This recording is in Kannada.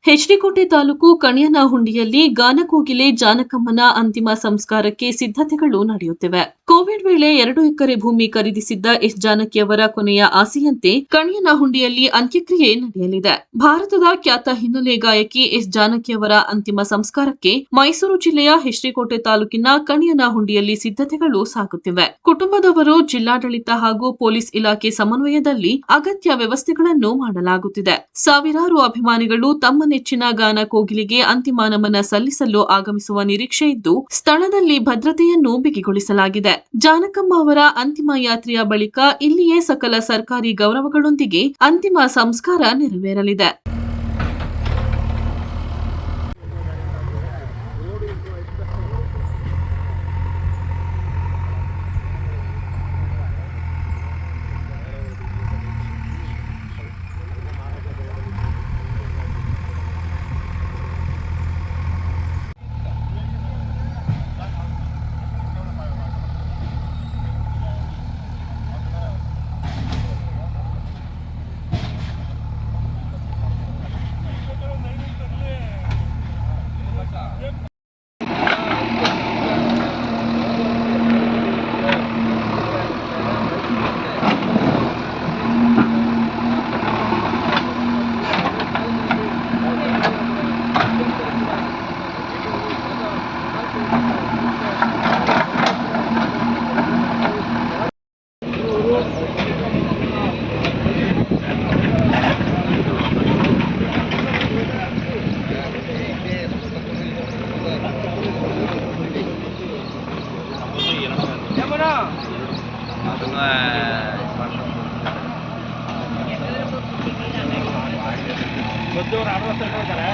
ಹೆಚ್ಡಿಕೋಟೆ ತಾಲೂಕು ಕಣಿಯನಹುಂಡಿಯಲ್ಲಿ ಗಾನಕೋಗಿಲೆ ಜಾನಕಮ್ಮನ ಅಂತಿಮ ಸಂಸ್ಕಾರಕ್ಕೆ ಸಿದ್ಧತೆಗಳು ನಡೆಯುತ್ತಿವೆ. ಕೋವಿಡ್ ವೇಳೆ 2 ಎಕರೆ ಭೂಮಿ ಖರೀದಿಸಿದ್ದ ಎಸ್ ಜಾನಕಿಯವರ ಕೊನೆಯ ಆಸೆಯಂತೆ ಕಣಿಯನಹುಂಡಿಯಲ್ಲಿ ಅಂತ್ಯಕ್ರಿಯೆ ನಡೆಯಲಿದೆ. ಭಾರತದ ಖ್ಯಾತ ಹಿನ್ನೆಲೆ ಗಾಯಕಿ ಎಸ್ ಜಾನಕಿಯವರ ಅಂತಿಮ ಸಂಸ್ಕಾರಕ್ಕೆ ಮೈಸೂರು ಜಿಲ್ಲೆಯ ಹೆಚ್ಡಿಕೋಟೆ ತಾಲೂಕಿನ ಕಣಿಯನಹುಂಡಿಯಲ್ಲಿ ಸಿದ್ಧತೆಗಳು ಸಾಗುತ್ತಿವೆ. ಕುಟುಂಬದವರು, ಜಿಲ್ಲಾಡಳಿತ ಹಾಗೂ ಪೊಲೀಸ್ ಇಲಾಖೆ ಸಮನ್ವಯದಲ್ಲಿ ಅಗತ್ಯ ವ್ಯವಸ್ಥೆಗಳನ್ನು ಮಾಡಲಾಗುತ್ತಿದೆ. ಸಾವಿರಾರು ಅಭಿಮಾನಿಗಳು ತಮ್ಮ ನೆಚ್ಚಿನ ಗಾನ ಕೋಗಿಲೆಗೆ ಅಂತಿಮ ನಮನ ಸಲ್ಲಿಸಲು ಆಗಮಿಸುವ ನಿರೀಕ್ಷೆ ಇದ್ದು, ಸ್ಥಳದಲ್ಲಿ ಭದ್ರತೆಯನ್ನು ಬಿಗಿಗೊಳಿಸಲಾಗಿದೆ. ಜಾನಕಮ್ಮ ಅವರ ಅಂತಿಮ ಯಾತ್ರೆಯ ಬಳಿಕ ಇಲ್ಲಿಯೇ ಸಕಲ ಸರ್ಕಾರಿ ಗೌರವಗಳೊಂದಿಗೆ ಅಂತಿಮ ಸಂಸ್ಕಾರ ನೆರವೇರಲಿದೆ. ಅದನ್ನ